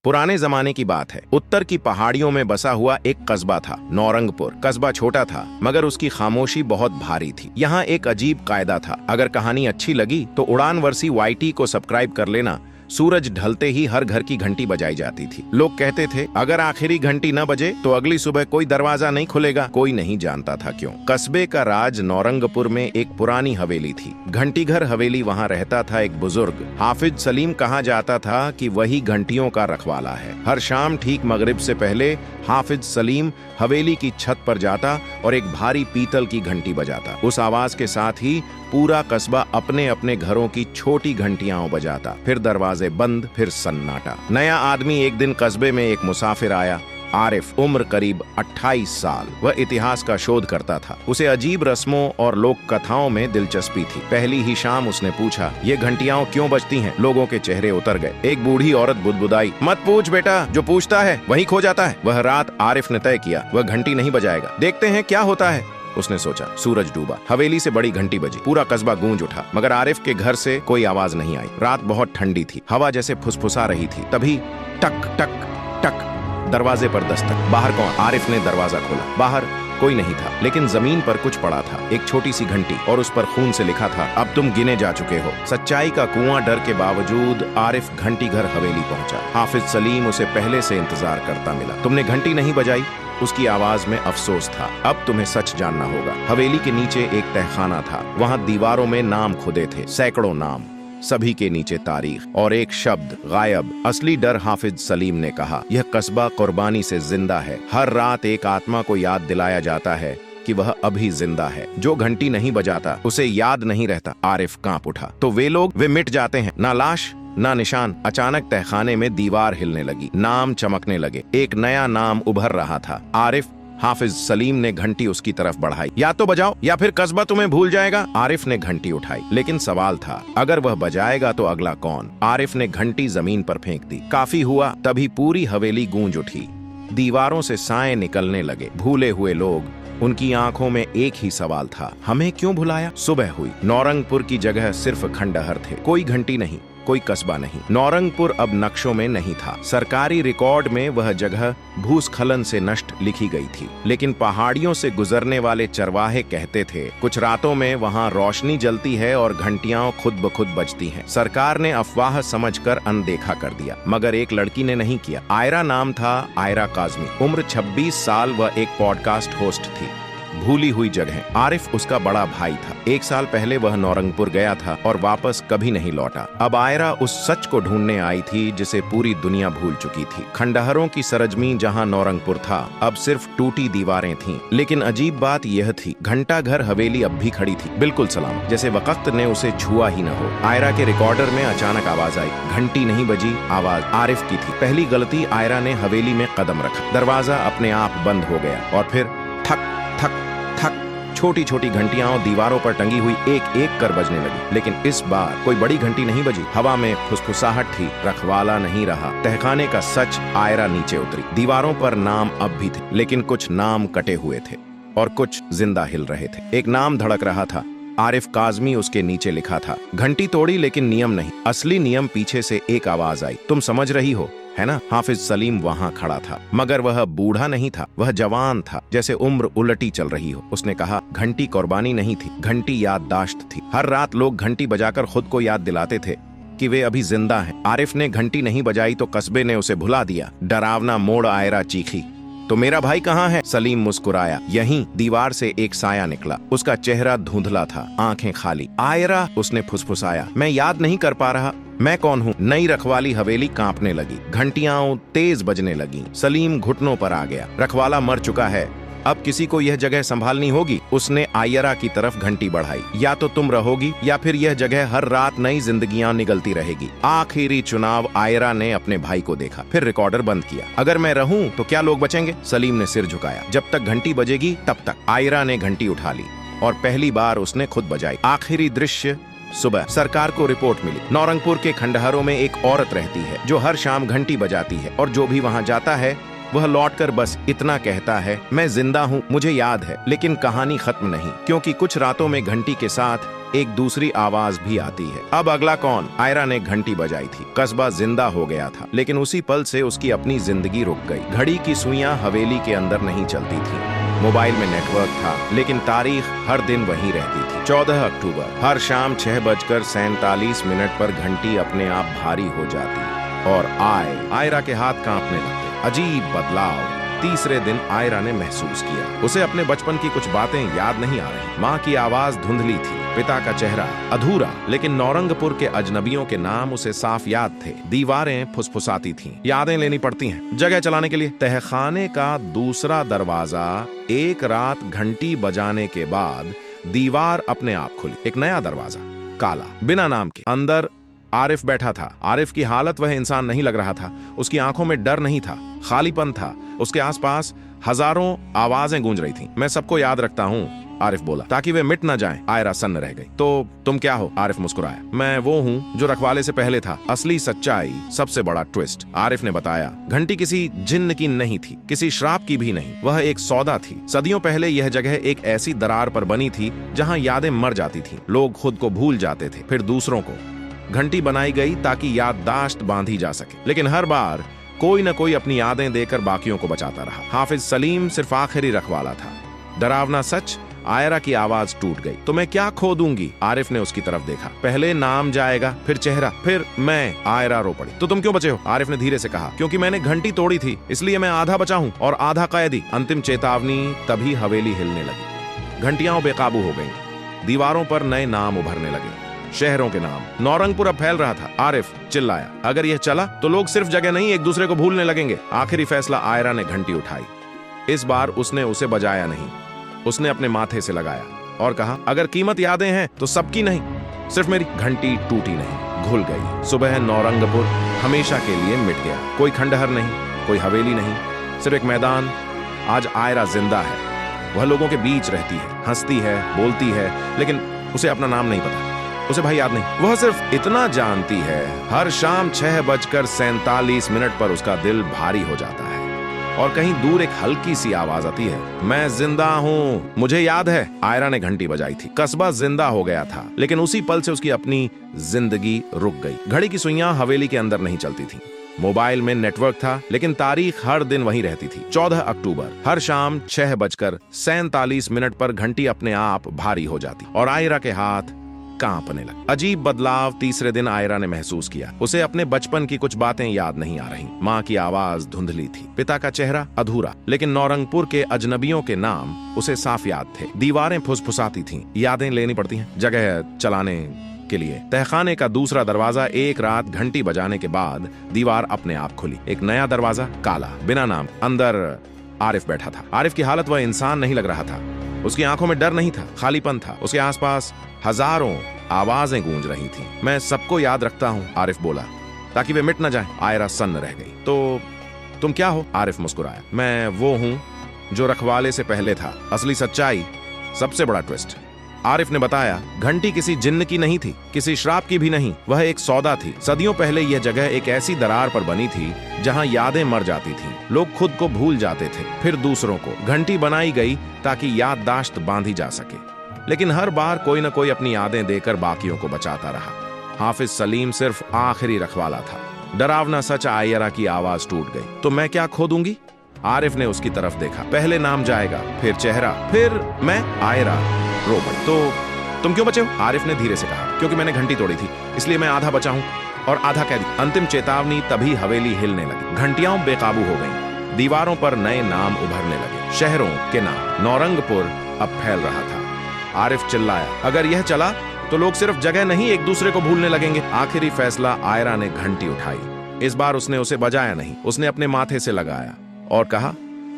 पुराने जमाने की बात है। उत्तर की पहाड़ियों में बसा हुआ एक कस्बा था, नौरंगपुर। कस्बा छोटा था मगर उसकी खामोशी बहुत भारी थी। यहाँ एक अजीब कायदा था, अगर कहानी अच्छी लगी तो उड़ानवर्सी YT को सब्सक्राइब कर लेना। सूरज ढलते ही हर घर की घंटी बजाई जाती थी। लोग कहते थे अगर आखिरी घंटी न बजे तो अगली सुबह कोई दरवाजा नहीं खुलेगा। कोई नहीं जानता था क्यों। कस्बे का राज नौरंगपुर में एक पुरानी हवेली थी। घंटीघर हवेली। वहाँ रहता था एक बुजुर्ग, हाफिज सलीम। कहा जाता था कि वही घंटियों का रखवाला है। हर शाम ठीक मगरिब से पहले हाफिज सलीम हवेली की छत पर जाता और एक भारी पीतल की घंटी बजाता। उस आवाज के साथ ही पूरा कस्बा अपने अपने घरों की छोटी घंटियां बजाता। फिर दरवाजे बंद, फिर सन्नाटा। नया आदमी एक दिन कस्बे में एक मुसाफिर आया। आरिफ, उम्र करीब 28 साल। वह इतिहास का शोध करता था। उसे अजीब रस्मों और लोक कथाओं में दिलचस्पी थी। पहली ही शाम उसने पूछा, ये घंटियां क्यों बजती हैं? लोगों के चेहरे उतर गए। एक बूढ़ी औरत बुदबुदाई, मत पूछ बेटा, जो पूछता है वही खो जाता है। वह रात आरिफ ने तय किया वह घंटी नहीं बजाएगा, देखते हैं क्या होता है। उसने सोचा। सूरज डूबा, हवेली से बड़ी घंटी बजी। पूरा कस्बा गूंज उठा मगर आरिफ के घर से कोई आवाज नहीं आई। रात बहुत ठंडी थी, हवा जैसे फुसफुसा रही थी। तभी टक टक टक, दरवाजे पर दस्तक। बाहर कौन? आरिफ ने दरवाजा खोला। बाहर कोई नहीं था, लेकिन जमीन पर कुछ पड़ा था, एक छोटी सी घंटी, और उस पर खून से लिखा था, अब तुम गिने जा चुके हो। सच्चाई का कुआं। डर के बावजूद आरिफ घंटीघर हवेली पहुंचा। हाफिज सलीम उसे पहले से इंतजार करता मिला। तुमने घंटी नहीं बजाई? उसकी आवाज में अफसोस था। अब तुम्हें सच जानना होगा। हवेली के नीचे एक तहखाना था। वहां दीवारों में नाम खुदे थे, सैकड़ों नाम। सभी के नीचे तारीख और एक शब्द, गायब। असली डर, हाफिज सलीम ने कहा, यह कस्बा कुर्बानी से जिंदा है। हर रात एक आत्मा को याद दिलाया जाता है कि वह अभी जिंदा है। जो घंटी नहीं बजाता उसे याद नहीं रहता। आरिफ कांप उठा। तो वे मिट जाते हैं, ना लाश ना निशान। अचानक तहखाने में दीवार हिलने लगी, नाम चमकने लगे। एक नया नाम उभर रहा था, आरिफ। हाफिज सलीम ने घंटी उसकी तरफ बढ़ाई। या तो बजाओ या फिर कस्बा तुम्हें भूल जाएगा। आरिफ ने घंटी उठाई, लेकिन सवाल था, अगर वह बजाएगा तो अगला कौन? आरिफ ने घंटी जमीन पर फेंक दी। काफी हुआ, तभी पूरी हवेली गूंज उठी। दीवारों से साए निकलने लगे। भूले हुए लोग। उनकी आंखों में एक ही सवाल था, हमें क्यों भुलाया? सुबह हुई। नौरंगपुर की जगह सिर्फ खंडहर थे। कोई घंटी नहीं, कोई कस्बा नहीं। नौरंगपुर अब नक्शों में नहीं था। सरकारी रिकॉर्ड में वह जगह भूस्खलन से नष्ट लिखी गई थी। लेकिन पहाड़ियों से गुजरने वाले चरवाहे कहते थे, कुछ रातों में वहां रोशनी जलती है और घंटियां खुद ब खुद बजती हैं। सरकार ने अफवाह समझकर अनदेखा कर दिया, मगर एक लड़की ने नहीं किया। आयरा नाम था, आयरा काजमी। उम्र 26 साल। वह एक पॉडकास्ट होस्ट थी। भूली हुई जगह। आरिफ उसका बड़ा भाई था। 1 साल पहले वह नौरंगपुर गया था और वापस कभी नहीं लौटा। अब आयरा उस सच को ढूंढने आई थी जिसे पूरी दुनिया भूल चुकी थी। खंडहरों की सरजमी जहां नौरंगपुर था, अब सिर्फ टूटी दीवारें थीं। लेकिन अजीब बात यह थी, घंटाघर हवेली अब भी खड़ी थी, बिल्कुल सलामत, जैसे वक्त ने उसे छुआ ही न हो। आयरा के रिकॉर्डर में अचानक आवाज आई। घंटी नहीं बजी, आवाज आरिफ की थी। पहली गलती, आयरा ने हवेली में कदम रखा। दरवाजा अपने आप बंद हो गया और फिर ठक ठक ठक, छोटी छोटी घंटियां दीवारों पर टंगी हुई एक एक कर बजने लगी। लेकिन इस बार कोई बड़ी घंटी नहीं बजी। हवा में फुसफुसाहट थी, रखवाला नहीं रहा। तहखाने का सच। आयरा नीचे उतरी। दीवारों पर नाम अब भी थे, लेकिन कुछ नाम कटे हुए थे और कुछ जिंदा हिल रहे थे। एक नाम धड़क रहा था, आरिफ काजमी। उसके नीचे लिखा था। घंटी तोड़ी लेकिन नियम नहीं। असली नियम। पीछे से एक आवाज आई, तुम समझ रही हो, है ना? हाफिज सलीम वहां खड़ा था, मगर वह बूढ़ा नहीं था, वह जवान था, जैसे उम्र उलटी चल रही हो। उसने कहा, घंटी कुर्बानी नहीं थी, घंटी याददाश्त थी। हर रात लोग घंटी बजाकर खुद को याद दिलाते थे कि वे अभी जिंदा हैं। आरिफ ने घंटी नहीं बजाई तो कस्बे ने उसे भुला दिया। डरावना मोड़। आयरा चीखी, तो मेरा भाई कहाँ है? सलीम मुस्कुराया। यहीं। दीवार से एक साया निकला। उसका चेहरा धुंधला था, आंखें खाली। आयरा, उसने फुसफुसाया, मैं याद नहीं कर पा रहा, मैं कौन हूँ? नई रखवाली हवेली कांपने लगी। घंटियां तेज बजने लगी। सलीम घुटनों पर आ गया। रखवाला मर चुका है, अब किसी को यह जगह संभालनी होगी। उसने आयरा की तरफ घंटी बढ़ाई। या तो तुम रहोगी या फिर यह जगह हर रात नई जिंदगियां निगलती रहेगी। आखिरी चुनाव। आयरा ने अपने भाई को देखा, फिर रिकॉर्डर बंद किया। अगर मैं रहूं तो क्या लोग बचेंगे? सलीम ने सिर झुकाया। जब तक घंटी बजेगी तब तक। आयरा ने घंटी उठा ली और पहली बार उसने खुद बजाई। आखिरी दृश्य। सुबह। सरकार को रिपोर्ट मिली। नौरंगपुर के खंडहरों में एक औरत रहती है जो हर शाम घंटी बजाती है और जो भी वहां जाता है वह लौटकर बस इतना कहता है, मैं जिंदा हूँ, मुझे याद है। लेकिन कहानी खत्म नहीं, क्योंकि कुछ रातों में घंटी के साथ एक दूसरी आवाज भी आती है। अब अगला कौन? आयरा ने घंटी बजाई थी। कस्बा जिंदा हो गया था, लेकिन उसी पल से उसकी अपनी जिंदगी रुक गई। घड़ी की सुइयां हवेली के अंदर नहीं चलती थी। मोबाइल में नेटवर्क था, लेकिन तारीख हर दिन वहीं रहती थी। 14 अक्टूबर। हर शाम 6:47 पर घंटी अपने आप भारी हो जाती और आयरा के हाथ कांपने लगते। अजीब बदलाव तीसरे दिन आयरा ने महसूस किया। उसे अपने बचपन की कुछ बातें याद नहीं आ रही। माँ की आवाज धुंधली थी, पिता का चेहरा अधूरा, लेकिन नौरंगपुर के अजनबियों के नाम उसे साफ याद थे। दीवारें फुसफुसाती थीं। यादें लेनी पड़ती हैं जगह चलाने के लिए। तहखाने का दूसरा दरवाजा एक रात घंटी बजाने के बाद दीवार अपने आप खुली। एक नया दरवाजा, काला, बिना नाम के। अंदर आरिफ बैठा था। आरिफ की हालत वह इंसान नहीं लग रहा था। उसकी आंखों में डर नहीं था, खालीपन था। उसके आसपास हजारों आवाजें गूंज रही थीं। मैं सबको याद रखता हूँ, आरिफ बोला, ताकि वे मिट न जाएं। आयरा सन्न रह गई। तो तुम क्या हो? आरिफ मुस्कुराया। मैं वो हूँ जो रखवाले से पहले था। असली सच्चाई, सबसे बड़ा ट्विस्ट। आरिफ ने बताया, घंटी किसी जिन्न की नहीं थी, किसी श्राप की भी नहीं। वह एक सौदा थी। सदियों पहले यह जगह एक ऐसी दरार पर बनी थी जहाँ यादें मर जाती थीं। लोग खुद को भूल जाते थे, फिर दूसरों को। घंटी बनाई गई ताकि याददाश्त बांधी जा सके, लेकिन हर बार कोई न कोई अपनी यादें देकर बाकियों को बचाता रहा। हाफिज सलीम सिर्फ आखिरी रखवाला था। डरावना सच, आयरा की आवाज टूट गई। तो मैं क्या खो दूंगी? आरिफ ने उसकी तरफ देखा। पहले नाम जाएगा, फिर चेहरा, फिर मैं। आयरा रो पड़ी। तो तुम क्यों बचे हो? आरिफ ने धीरे से कहा, क्योंकि मैंने घंटी तोड़ी थी, इसलिए मैं आधा बचा हूँ और आधा कैदी। अंतिम चेतावनी, तभी हवेली हिलने लगी। घंटियां बेकाबू हो गईं। दीवारों पर नए नाम उभरने लगे, शहरों के नाम। नौरंगपुर अब फैल रहा था। आरिफ चिल्लाया, अगर यह चला तो लोग सिर्फ जगह नहीं, एक दूसरे को भूलने लगेंगे। आखिरी फैसला। आयरा ने घंटी उठाई। इस बार उसने उसे बजाया नहीं, उसने अपने माथे से लगाया और कहा, अगर कीमत यादें हैं तो सबकी नहीं, सिर्फ मेरी। घंटी टूटी नहीं, घुल गई। सुबह नौरंगपुर हमेशा के लिए मिट गया। कोई खंडहर नहीं, कोई हवेली नहीं, सिर्फ एक मैदान। आज आयरा जिंदा है। वह लोगों के बीच रहती है, हंसती है, बोलती है, लेकिन उसे अपना नाम नहीं पता। उसे भाई याद नहीं। वह सिर्फ इतना जानती है, हर शाम 6:47 पर उसका दिल भारी हो जाता है और कहीं दूर एक हल्की सी आवाज आती है, मैं जिंदा हूँ, मुझे याद है। आयरा ने घंटी बजाई थी। कस्बा जिंदा हो गया था, लेकिन उसी पल से उसकी अपनी जिंदगी रुक गई। घड़ी की सुइयां हवेली के अंदर नहीं चलती थीं। मोबाइल में नेटवर्क था, लेकिन तारीख हर दिन वहीं रहती थी। 14 अक्टूबर। हर शाम 6:47 पर घंटी अपने आप भारी हो जाती और आयरा के हाथ कांपने लगा। अजीब बदलाव तीसरे दिन आयरा ने महसूस किया। उसे अपने बचपन की कुछ बातें याद नहीं आ रही। माँ की आवाज धुंधली थी, पिता का चेहरा अधूरा, लेकिन नौरंगपुर के अजनबियों के नाम उसे साफ याद थे। दीवारें फुसफुसाती थीं। यादें लेनी पड़ती हैं जगह चलाने के लिए। तहखाने का दूसरा दरवाजा एक रात घंटी बजाने के बाद दीवार अपने आप खुली। एक नया दरवाजा, काला, बिना नाम। अंदर आरिफ बैठा था। आरिफ की हालत वह इंसान नहीं लग रहा था। उसकी आंखों में डर नहीं था, खालीपन था। उसके आसपास हजारों आवाजें गूंज रही थीं। मैं सबको याद रखता हूँ, आरिफ बोला, ताकि वे मिट न जाएं। आयरा सन्न रह गई। तो तुम क्या हो? आरिफ मुस्कुराया। मैं वो हूँ जो रखवाले से पहले था। असली सच्चाई, सबसे बड़ा ट्विस्ट। आरिफ ने बताया, घंटी किसी जिन्न की नहीं थी, किसी श्राप की भी नहीं। वह एक सौदा थी। सदियों पहले यह जगह एक ऐसी दरार पर बनी थी जहां यादें मर जाती थीं। लोग खुद को भूल जाते थे, फिर दूसरों को। घंटी बनाई गई ताकि याददाश्त बांधी जा सके, लेकिन हर बार कोई न कोई अपनी यादें देकर बाकियों को बचाता रहा। हाफिज सलीम सिर्फ आखिरी रखवाला था। डरावना सच, आयरा की आवाज टूट गई। तो मैं क्या खो दूंगी? आरिफ ने उसकी तरफ देखा। पहले नाम जाएगा, फिर चेहरा, फिर मैं। आयरा रो पड़ी। तो तुम क्यों बचे हो? आरिफ ने धीरे से कहा, क्योंकि मैंने घंटी तोड़ी थी, इसलिए मैं आधा बचा हूँ और आधा कैदी। अंतिम चेतावनी, तभी हवेली हिलने लगी। घंटियां बेकाबू हो गईं। दीवारों पर नए नाम उभरने लगे, शहरों के नाम। नौरंगपुर अब फैल रहा था। आरिफ चिल्लाया, अगर यह चला तो लोग सिर्फ जगह नहीं, एक दूसरे को भूलने लगेंगे। आखिरी फैसला। आयरा ने घंटी उठाई। इस बार उसने उसे बजाया नहीं, उसने अपने माथे से लगाया और कहा,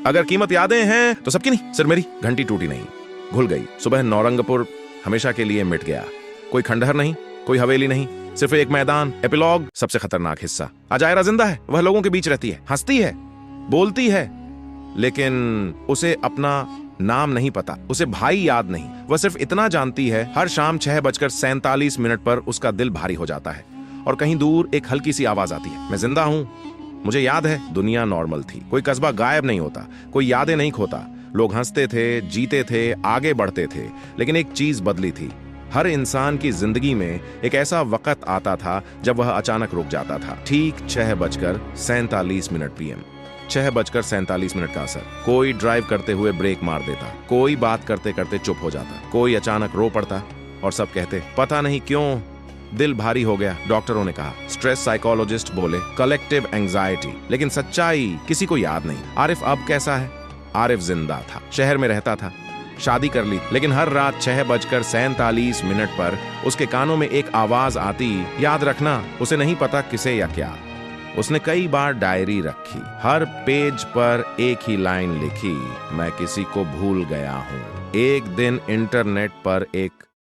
अगर कीमत यादें हैं तो सबकी नहीं, सिर्फ मेरी। घंटी टूटी नहीं, घुल गई। सुबह नौरंगपुर हमेशा के लिए मिट गया। कोई खंडहर नहीं, कोई हवेली नहीं, सिर्फ एक मैदान। एपिलॉग, सबसे खतरनाक हिस्सा। आज आयरा जिंदा है। वह लोगों के बीच रहती है, हंसती है, बोलती है, लेकिन उसे अपना नाम नहीं पता, उसे भाई याद नहीं। वह सिर्फ इतना जानती है, हर शाम 6:47 पर उसका दिल भारी हो जाता है और कहीं दूर एक हल्की सी आवाज आती है, मैं जिंदा हूं, मुझे याद है, दुनिया नॉर्मल थी। कोई कस्बा गायब नहीं होता, कोई यादें नहीं खोता। लोग हंसते थे, जीते थे, आगे बढ़ते थे। लेकिन एक चीज बदली थी। हर इंसान की जिंदगी में एक ऐसा वक्त आता था जब वह अचानक रुक जाता था। ठीक 6:47 PM। 6:47 का असर। कोई ड्राइव करते हुए ब्रेक मार देता, कोई बात करते करते चुप हो जाता, कोई अचानक रो पड़ता और सब कहते पता नहीं क्यों दिल भारी हो गया। डॉक्टरों ने कहा, स्ट्रेस साइकोलॉजिस्ट बोले कलेक्टिव एंजाइटी। लेकिन सच्चाई किसी को याद नहीं। आरिफ अब कैसा है? आरिफ जिंदा था, शहर में रहता था, शादी कर ली। लेकिन हर रात 6:47 पर उसके कानों में एक आवाज आती, याद रखना। उसे नहीं पता किसे या क्या। उसने कई बार डायरी रखी, हर पेज पर एक ही लाइन लिखी, मैं किसी को भूल गया हूं। एक दिन इंटरनेट पर एक